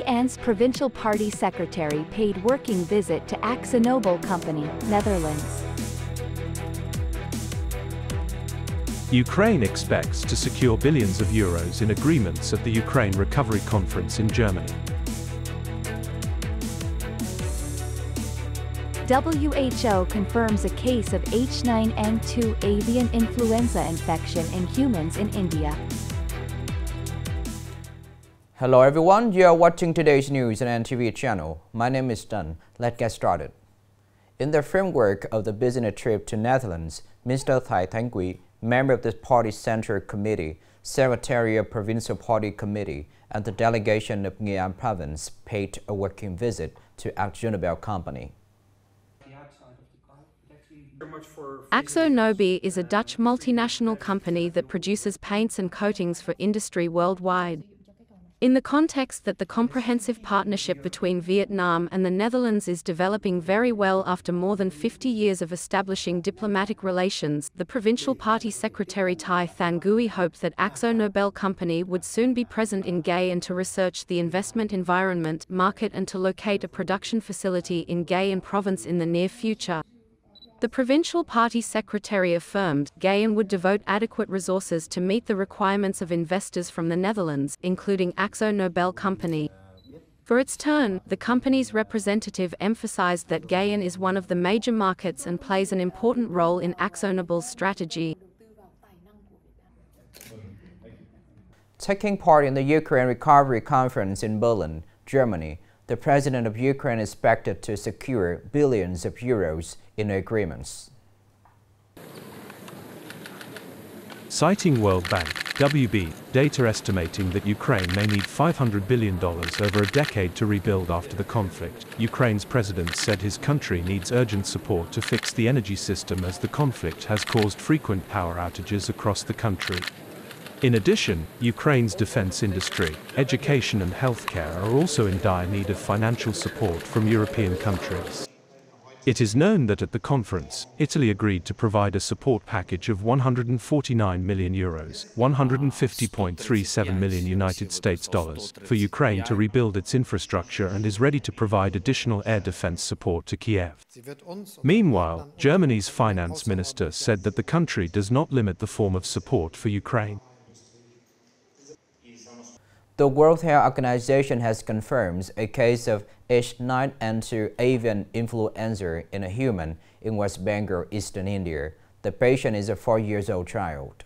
An's provincial party secretary paid working visit to AkzoNobel company, Netherlands. Ukraine expects to secure billions of euros in agreements at the Ukraine Recovery Conference in Germany. WHO confirms a case of H9N2 avian influenza infection in humans in India. Hello everyone, you are watching today's news on NTV channel. My name is Tan. Let's get started. In the framework of the business trip to Netherlands, Mr. Thái Thanh Quý, member of the party Central Committee, Secretary of Provincial Party Committee, and the delegation of Nghệ An province paid a working visit to AkzoNobel company. AkzoNobel is a Dutch multinational company that produces paints and coatings for industry worldwide. In the context that the comprehensive partnership between Vietnam and the Netherlands is developing very well after more than 50 years of establishing diplomatic relations, the provincial party secretary Thái Thanh Quý hoped that AkzoNobel company would soon be present in Nghệ An to research the investment environment, market and to locate a production facility in Nghệ An province in the near future. The provincial party secretary affirmed Nghệ An would devote adequate resources to meet the requirements of investors from the Netherlands, including AkzoNobel company. For its turn, the company's representative emphasized that Nghệ An is one of the major markets and plays an important role in AkzoNobel's strategy. Taking part in the Ukraine Recovery Conference in Berlin, Germany, the president of Ukraine is expected to secure billions of euros in agreements. Citing World Bank, WB, data estimating that Ukraine may need $500 billion over a decade to rebuild after the conflict, Ukraine's president said his country needs urgent support to fix the energy system as the conflict has caused frequent power outages across the country. In addition, Ukraine's defense industry, education and healthcare are also in dire need of financial support from European countries. It is known that at the conference, Italy agreed to provide a support package of €149 million, $150.37 million United States dollars, for Ukraine to rebuild its infrastructure and is ready to provide additional air defense support to Kiev. Meanwhile, Germany's finance minister said that the country does not limit the form of support for Ukraine. The World Health Organization has confirmed a case of H9N2 avian influenza in a human in West Bengal, eastern India. The patient is a 4-year-old child.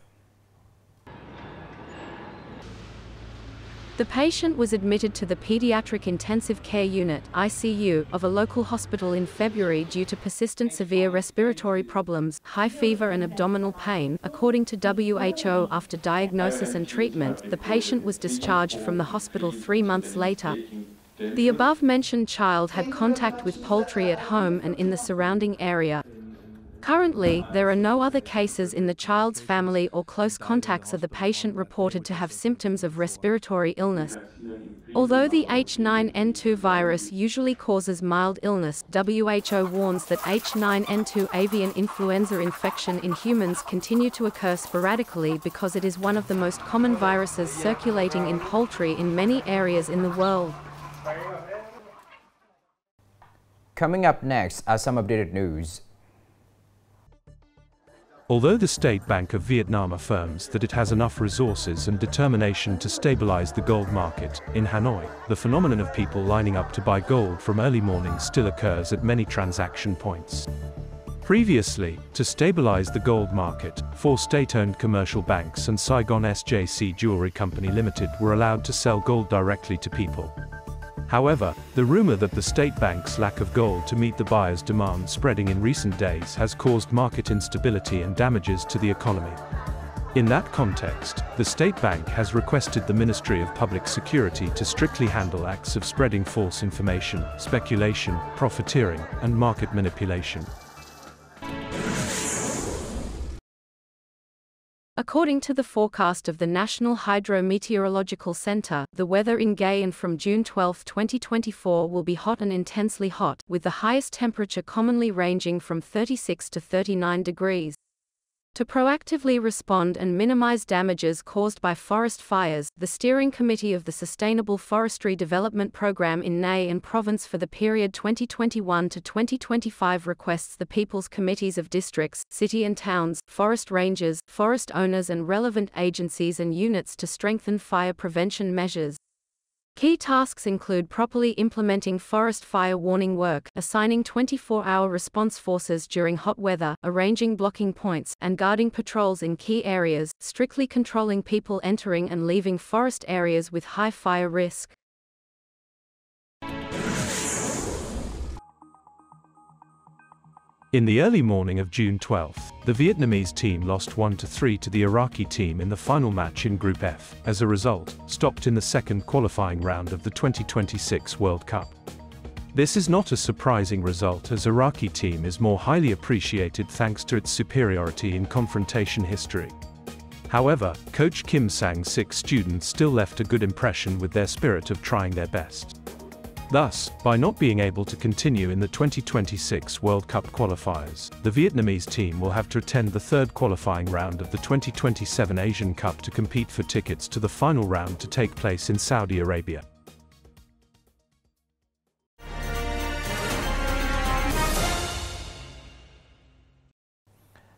The patient was admitted to the Pediatric Intensive Care Unit (ICU) of a local hospital in February due to persistent severe respiratory problems, high fever and abdominal pain. According to WHO, after diagnosis and treatment, the patient was discharged from the hospital 3 months later. The above-mentioned child had contact with poultry at home and in the surrounding area. Currently, there are no other cases in the child's family or close contacts of the patient reported to have symptoms of respiratory illness. Although the H9N2 virus usually causes mild illness, WHO warns that H9N2 avian influenza infection in humans continue to occur sporadically because it is one of the most common viruses circulating in poultry in many areas in the world. Coming up next are some updated news. Although the State Bank of Vietnam affirms that it has enough resources and determination to stabilize the gold market, in Hanoi, the phenomenon of people lining up to buy gold from early morning still occurs at many transaction points. Previously, to stabilize the gold market, 4 state-owned commercial banks and Saigon SJC Jewelry Company Limited were allowed to sell gold directly to people. However, the rumor that the state bank's lack of gold to meet the buyer's demand spreading in recent days has caused market instability and damages to the economy. In that context, the State Bank has requested the Ministry of Public Security to strictly handle acts of spreading false information, speculation, profiteering, and market manipulation. According to the forecast of the National Hydrometeorological Center, the weather in Nghệ An from June 12, 2024 will be hot and intensely hot, with the highest temperature commonly ranging from 36 to 39 degrees. To proactively respond and minimize damages caused by forest fires, the Steering Committee of the Sustainable Forestry Development Program in Nghệ An Province for the period 2021 to 2025 requests the People's Committees of Districts, City and Towns, Forest Rangers, forest owners and relevant agencies and units to strengthen fire prevention measures. Key tasks include properly implementing forest fire warning work, assigning 24-hour response forces during hot weather, arranging blocking points, and guarding patrols in key areas, strictly controlling people entering and leaving forest areas with high fire risk. In the early morning of June 12th, the Vietnamese team lost 1-3 to the Iraqi team in the final match in Group F, as a result, stopped in the second qualifying round of the 2026 World Cup. This is not a surprising result, as Iraqi team is more highly appreciated thanks to its superiority in confrontation history. However, coach Kim Sang-sik's students still left a good impression with their spirit of trying their best. Thus, by not being able to continue in the 2026 World Cup qualifiers, the Vietnamese team will have to attend the third qualifying round of the 2027 Asian Cup to compete for tickets to the final round to take place in Saudi Arabia.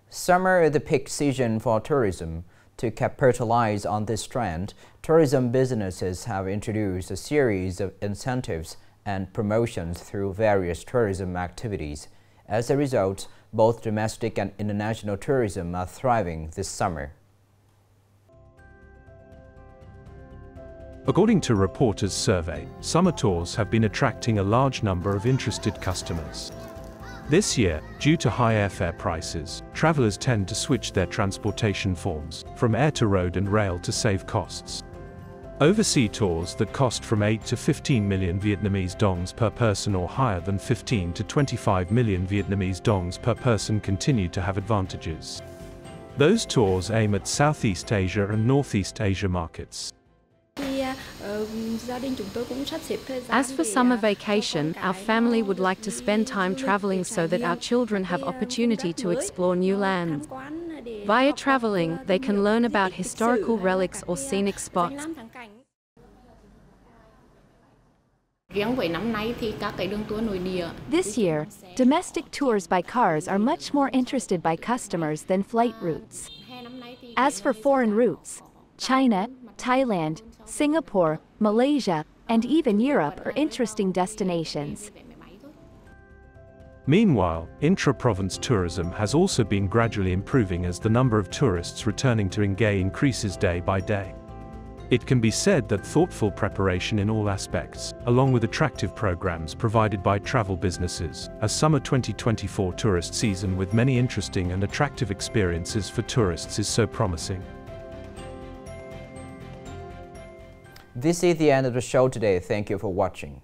Summer is the peak season for tourism. To capitalize on this trend, tourism businesses have introduced a series of incentives and promotions through various tourism activities. As a result, both domestic and international tourism are thriving this summer. According to Reporters' survey, summer tours have been attracting a large number of interested customers. This year, due to high airfare prices, travelers tend to switch their transportation forms from air to road and rail to save costs. Overseas tours that cost from 8 to 15 million Vietnamese dongs per person or higher than 15 to 25 million Vietnamese dongs per person continue to have advantages. Those tours aim at Southeast Asia and Northeast Asia markets. As for summer vacation, our family would like to spend time traveling so that our children have opportunity to explore new lands. Via traveling, they can learn about historical relics or scenic spots. This year, domestic tours by cars are much more interested by customers than flight routes. As for foreign routes, China, Thailand, Singapore, Malaysia, and even Europe are interesting destinations. Meanwhile, intra-province tourism has also been gradually improving as the number of tourists returning to Nghệ increases day by day. It can be said that thoughtful preparation in all aspects, along with attractive programs provided by travel businesses, a summer 2024 tourist season with many interesting and attractive experiences for tourists is so promising. This is the end of the show today. Thank you for watching.